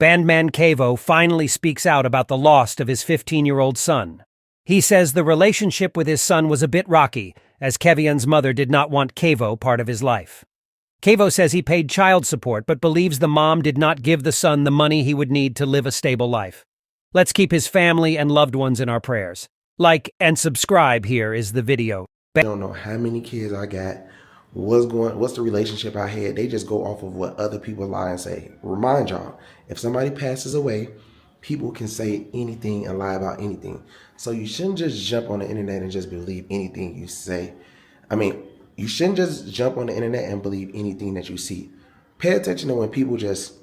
Bandman Kevo finally speaks out about the loss of his 15-year-old son. He says the relationship with his son was a bit rocky, as Kevian's mother did not want Kevo part of his life. Kevo says he paid child support but believes the mom did not give the son the money he would need to live a stable life. Let's keep his family and loved ones in our prayers. Like and subscribe. Here is the video. I don't know how many kids I got, what's the relationship I had. They just go off of what other people lie and say. Remind y'all, if somebody passes away, people can say anything and lie about anything. So you shouldn't just jump on the internet and just believe anything you say. You shouldn't just jump on the internet and believe anything that you see. Pay attention to when people just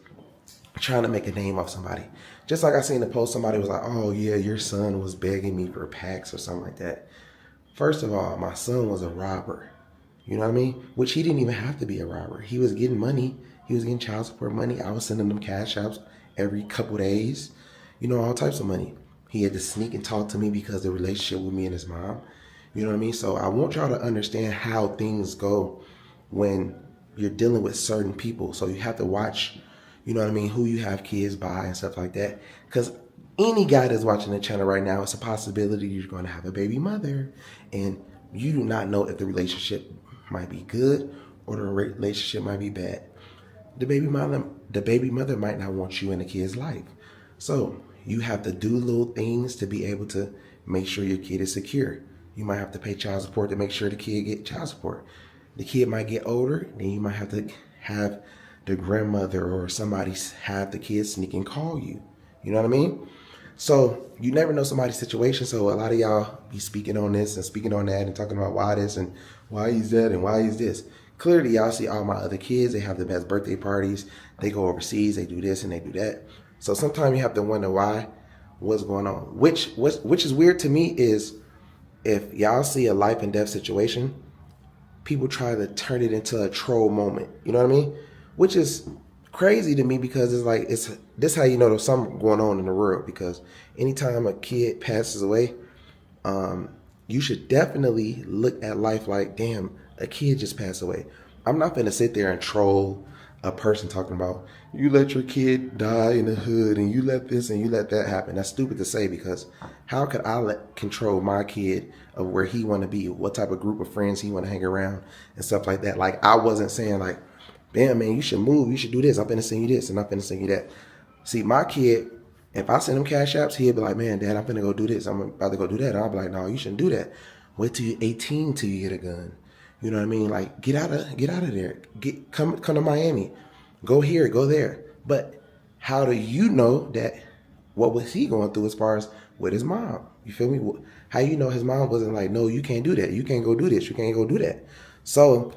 trying to make a name off somebody. Just like I seen the post, somebody was like, oh yeah, your son was begging me for packs or something like that. First of all, my son was a robber. You know what I mean? Which he didn't even have to be a robber. He was getting money. He was getting child support money. I was sending them cash apps every couple days. You know, all types of money. He had to sneak and talk to me because of the relationship with me and his mom. You know what I mean? So I want y'all to understand how things go when you're dealing with certain people. So you have to watch, you know what I mean, who you have kids by and stuff like that. Because any guy that's watching the channel right now, it's a possibility you're going to have a baby mother. And you do not know if the relationship might be good or the relationship might be bad. The baby mother might not want you in the kid's life. So you have to do little things to be able to make sure your kid is secure. You might have to pay child support to make sure the kid get child support. The kid might get older, then you might have to have the grandmother or somebody have the kid sneak and call you. You know what I mean? So you never know somebody's situation. So a lot of y'all be speaking on this and speaking on that and talking about why this and why he's that and why he's this. Clearly, y'all see all my other kids. They have the best birthday parties. They go overseas. They do this and they do that. So sometimes you have to wonder why, what's going on. Which is weird to me is if y'all see a life and death situation, people try to turn it into a troll moment. You know what I mean? Which is crazy to me because it's like, this how you know there's something going on in the world. Because anytime a kid passes away, you should definitely look at life like, damn, a kid just passed away. I'm not gonna sit there and troll a person talking about, you let your kid die in the hood and you let this and you let that happen. That's stupid to say, because how could I control my kid of where he want to be, what type of group of friends he want to hang around and stuff like that. Like, I wasn't saying like, damn man, you should move, you should do this, I'm finna send you this and I'm finna send you that. See, my kid, if I send him cash apps, he'd be like, man, dad, I'm finna go do this, I'm about to go do that. And I'll be like, no, you shouldn't do that. Wait till you're 18 till you get a gun. You know what I mean? Like, get out of there. Come to Miami. Go here, go there. But how do you know that, what was he going through as far as with his mom? You feel me? How you know his mom wasn't like, no, you can't do that. You can't go do this. You can't go do that. So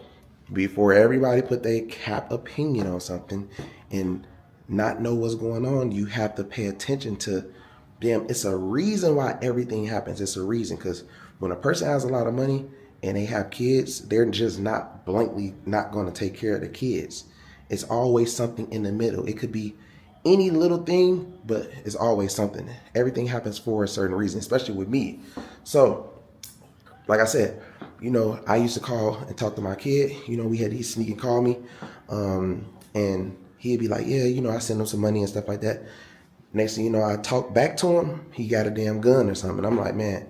before everybody put their cap opinion on something and not know what's going on, you have to pay attention to, damn, it's a reason why everything happens. It's a reason, because when a person has a lot of money and they have kids, they're just not blankly not going to take care of the kids. It's always something in the middle. It could be any little thing, but it's always something. Everything happens for a certain reason, especially with me. So, like I said, you know, I used to call and talk to my kid. You know, he'd sneak and call me. And he'd be like, yeah, you know, I send him some money and stuff like that. Next thing you know, I talk back to him. He got a damn gun or something. I'm like, man,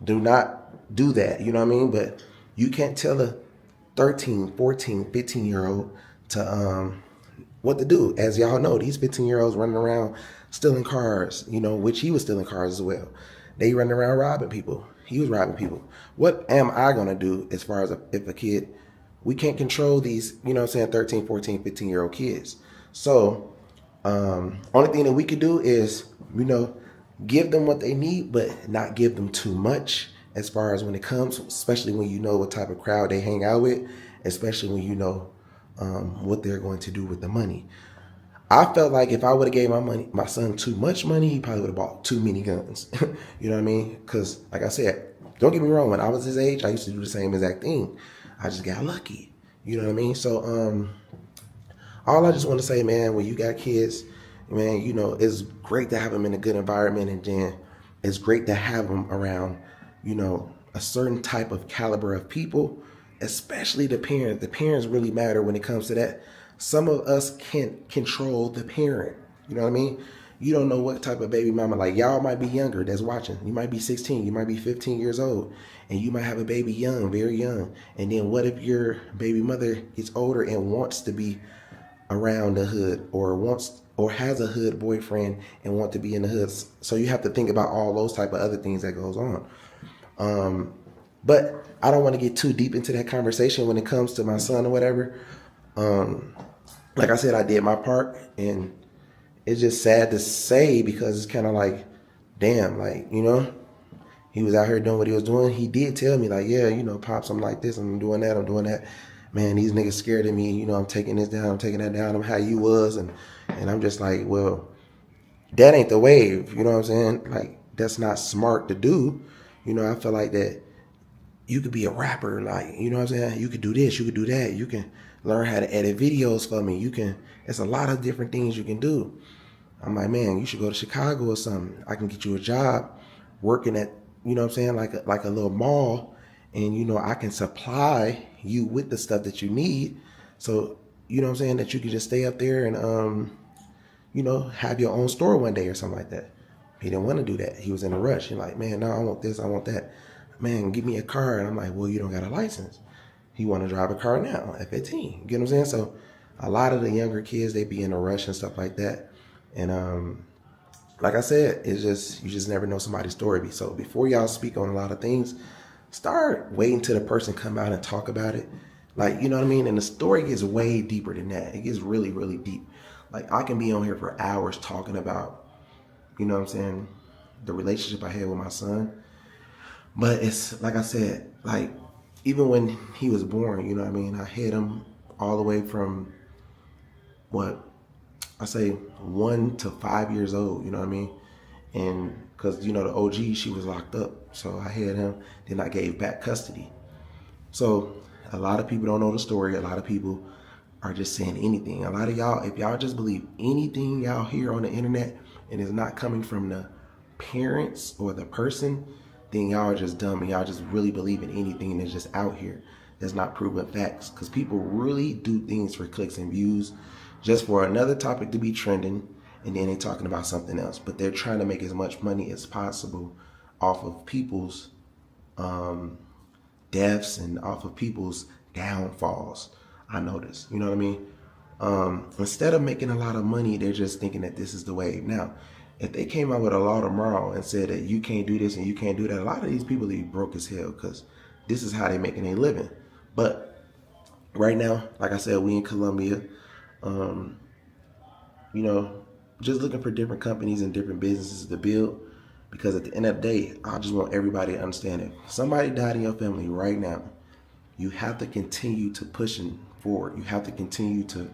do not do that. You know what I mean? But you can't tell a 13, 14, 15-year-old to what to do. As y'all know, these 15-year-olds running around stealing cars, you know, which he was stealing cars as well. They running around robbing people. He was robbing people. What am I going to do as far as if a kid, we can't control these, you know what I'm saying, 13, 14, 15-year-old kids. So only thing that we could do is, you know, give them what they need, but not give them too much as far as when it comes, especially when you know what type of crowd they hang out with, especially when you know what they're going to do with the money. I felt like if I would have gave my son too much money, he probably would have bought too many guns. You know what I mean? Because like I said, don't get me wrong, when I was his age, I used to do the same exact thing. I just got lucky. You know what I mean? So all I just want to say, man, when you got kids, man, you know, it's great to have them in a good environment, and then it's great to have them around, you know, a certain type of caliber of people, especially the parents. The parents really matter when it comes to that. Some of us can't control the parent. You know what I mean? You don't know what type of baby mama, like y'all might be younger that's watching. You might be 16, you might be 15 years old, and you might have a baby young, very young. And then what if your baby mother gets older and wants to be around the hood, or has a hood boyfriend and want to be in the hood? So you have to think about all those type of other things that goes on. But I don't want to get too deep into that conversation when it comes to my son or whatever. Like I said, I did my part, and it's just sad to say because it's kind of like, damn, like, he was out here doing what he was doing. He did tell me, like, yeah, Pops, I'm like this, I'm doing that, I'm doing that. Man, these niggas scared of me. I'm taking this down, I'm taking that down. I'm how you was. And I'm just like, well, that ain't the wave. You know what I'm saying? Like, that's not smart to do. I feel like that you could be a rapper. Like, you know what I'm saying? You could do this, you could do that. You can learn how to edit videos for me. It's a lot of different things you can do. I'm like, man, you should go to Chicago or something. I can get you a job working at, you know what I'm saying, like a little mall, and I can supply you with the stuff that you need. So, you know what I'm saying, that you can just stay up there and have your own store one day or something like that. He didn't want to do that. He was in a rush. He's like, man, no, I want this, I want that. Man, give me a car. And I'm like, well, you don't got a license. He want to drive a car now at 15. You get what I'm saying? So a lot of the younger kids, they be in a rush and stuff like that. And like I said, it's just, you just never know somebody's story. So before y'all speak on a lot of things, start waiting till the person come out and talk about it. Like, you know what I mean? And the story gets way deeper than that. It gets really, really deep. Like, I can be on here for hours talking about, you know what I'm saying, the relationship I had with my son. But it's, like I said, like, even when he was born, you know what I mean, I had him all the way from, I say 1 to 5 years old, you know what I mean? And because, the OG, she was locked up. So I had him, then I gave back custody. So a lot of people don't know the story. A lot of people are just saying anything. A lot of y'all, if y'all just believe anything y'all hear on the internet and it's not coming from the parents or the person, then y'all are just dumb and y'all just really believe in anything that's just out here that's not proven facts. Because people really do things for clicks and views, just for another topic to be trending, and then they're talking about something else. But they're trying to make as much money as possible off of people's deaths and off of people's downfalls. I noticed, you know what I mean? Instead of making a lot of money, they're just thinking that this is the wave. Now, if they came out with a law tomorrow and said that you can't do this and you can't do that, a lot of these people would be broke as hell because this is how they're making a living. But right now, like I said, we in Colombia, just looking for different companies and different businesses to build, because at the end of the day, I just want everybody to understand it. If somebody died in your family right now, you have to continue to pushing forward. You have to continue to,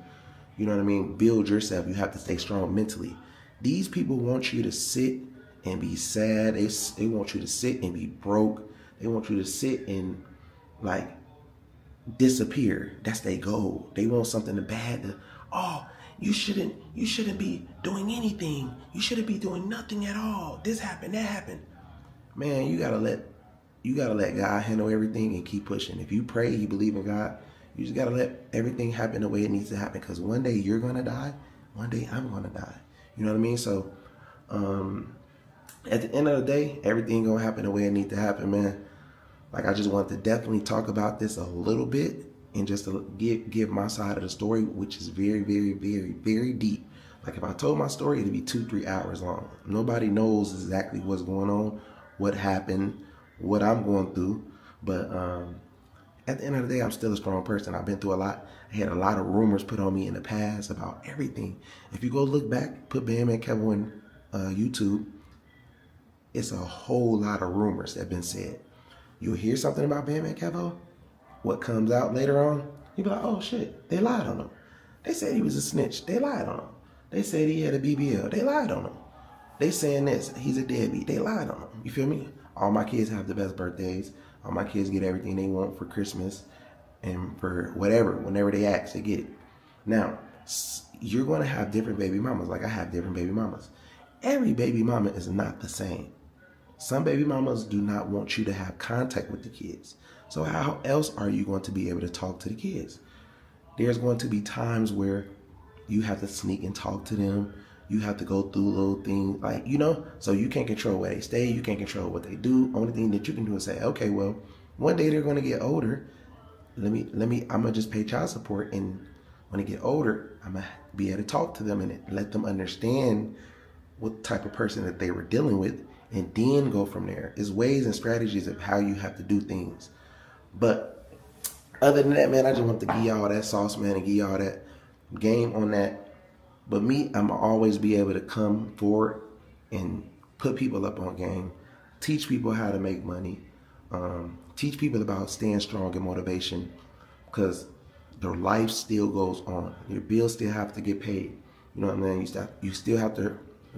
you know what I mean, build yourself. You have to stay strong mentally. These people want you to sit and be sad. They want you to sit and be broke. They want you to sit and like disappear. That's their goal. They want something bad to, you shouldn't be doing anything. You shouldn't be doing nothing at all. This happened, that happened. Man, you gotta let God handle everything and keep pushing. If you pray, you believe in God, you just gotta let everything happen the way it needs to happen. Because one day you're gonna die, one day I'm gonna die. You know what I mean? So at the end of the day, everything gonna happen the way it needs to happen, man. Like, I just wanted to definitely talk about this a little bit and just to give my side of the story, which is very, very, very, very deep. Like, if I told my story, it'd be 2-3 hours long. Nobody knows exactly what's going on, what happened, what I'm going through. But at the end of the day, I'm still a strong person. I've been through a lot. I had a lot of rumors put on me in the past about everything. If you go look back, put Bandman Kevo in YouTube, it's a whole lot of rumors that have been said. You'll hear something about Bandman Kevo. What comes out later on, you'll be like, oh shit, they lied on him. They said he was a snitch. They lied on him. They said he had a BBL. They lied on him. They saying this, he's a deadbeat. They lied on him. You feel me? All my kids have the best birthdays. All my kids get everything they want for Christmas and for whatever, whenever they ask, they get it. Now, you're going to have different baby mamas. Like, I have different baby mamas. Every baby mama is not the same. Some baby mamas do not want you to have contact with the kids. So how else are you going to be able to talk to the kids? There's going to be times where you have to sneak and talk to them. you have to go through little things like, so you can't control where they stay. You can't control what they do. Only thing that you can do is say, okay, well, one day they're going to get older. I'm going to just pay child support. And when they get older, I'm going to be able to talk to them and let them understand what type of person that they were dealing with, and then go from there. It's ways and strategies of how you have to do things. But other than that, man, I just want to give y'all that sauce, man, and give y'all that game on that. But me, I'm always be able to come forward and put people up on game, teach people how to make money, teach people about staying strong and motivation, because their life still goes on. Your bills still have to get paid. You know what I mean? You still have to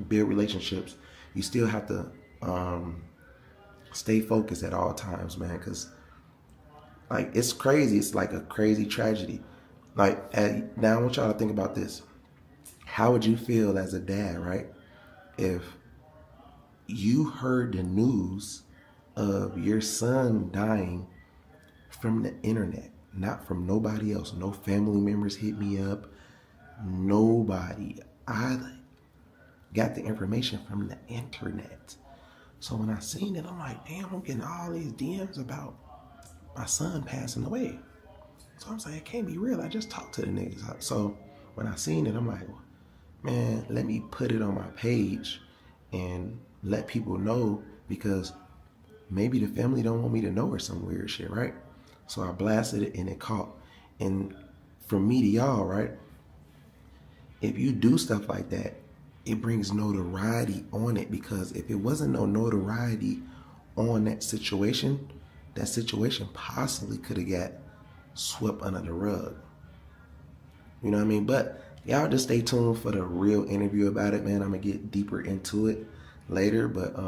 build relationships. You still have to stay focused at all times, man, because like it's crazy. It's like a crazy tragedy. Like now I want y'all to think about this. How would you feel as a dad, right, if you heard the news of your son dying from the internet, not from nobody else? No family members hit me up. Nobody. I got the information from the internet. So when I seen it, I'm like, damn, I'm getting all these DMs about my son passing away. So I was like, it can't be real. I just talked to the niggas. So when I seen it, I'm like, man, let me put it on my page and let people know, because maybe the family don't want me to know or some weird shit, right? So I blasted it and it caught. And from me to y'all, right, if you do stuff like that, it brings notoriety on it, because if it wasn't no notoriety on that situation possibly could have got swept under the rug. You know what I mean? But y'all just stay tuned for the real interview about it, man. I'm gonna get deeper into it later, but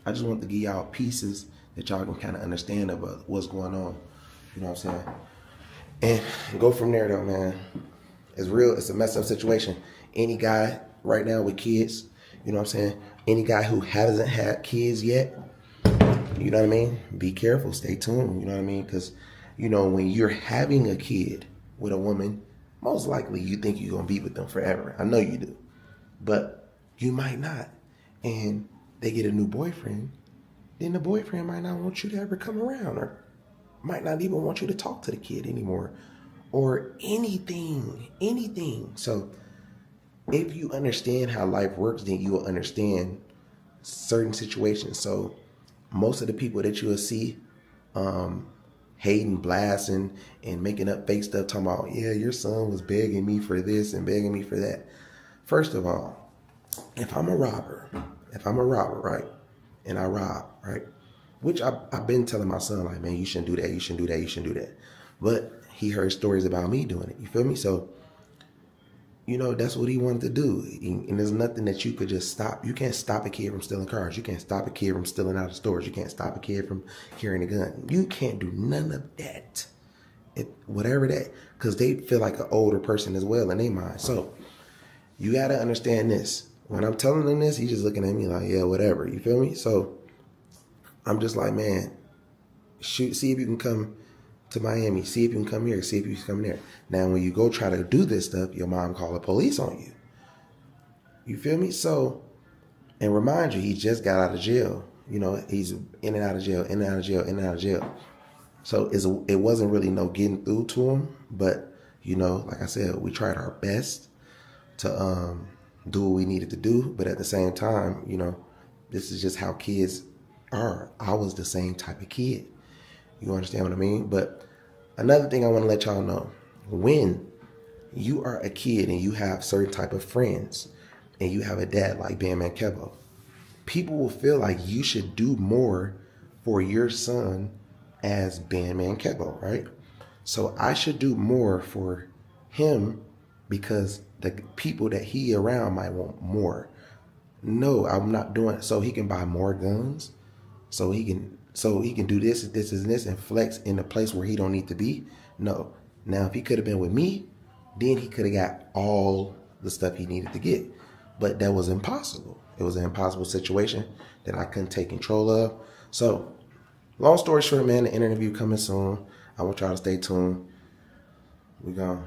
I just want to give y'all pieces that y'all can kind of understand about what's going on. You know what I'm saying? And go from there though, man. It's real. It's a messed up situation. Any guy right now with kids, you know what I'm saying? Any guy who hasn't had kids yet, you know what I mean? Be careful. Stay tuned. You know what I mean? Because, when you're having a kid with a woman, most likely you think you're going to be with them forever. I know you do. But you might not. And they get a new boyfriend. Then the boyfriend might not want you to ever come around, or might not even want you to talk to the kid anymore, or anything. So if you understand how life works, then you will understand certain situations. So most of the people that you will see hating, blasting, and making up fake stuff, talking about, yeah, your son was begging me for this and begging me for that. First of all, if I'm a robber, right, and I rob, right, which I've been telling my son, like, man, you shouldn't do that, you shouldn't do that, you shouldn't do that. But he heard stories about me doing it. You feel me? So, that's what he wanted to do. And there's nothing that you could just stop. You can't stop a kid from stealing cars. You can't stop a kid from stealing out of stores. You can't stop a kid from carrying a gun. You can't do none of that. Whatever that, because they feel like an older person as well in their mind. So you got to understand this. When I'm telling him this, he's just looking at me like, yeah, whatever. You feel me? So I'm just like, man, see if you can come to Miami. See if you can come here. See if you can come there. Now, when you go try to do this stuff, your mom call the police on you. You feel me? So, and remind you, he just got out of jail. He's in and out of jail, in and out of jail, in and out of jail. So it wasn't really no getting through to him. But, like I said, we tried our best to do what we needed to do. But at the same time, this is just how kids are. I was the same type of kid. You understand what I mean? But another thing I want to let y'all know, when you are a kid and you have certain type of friends and you have a dad like Bandman Kevo, people will feel like you should do more for your son as Bandman Kevo, right? So I should do more for him because the people that he around might want more. No, I'm not doing it. So he can buy more guns, so he can do this, and this, and flex in a place where he don't need to be. No. Now, if he could have been with me, then he could have got all the stuff he needed to get. But that was impossible. It was an impossible situation that I couldn't take control of. So, long story short, man, the interview coming soon. I want y'all to stay tuned. We gone.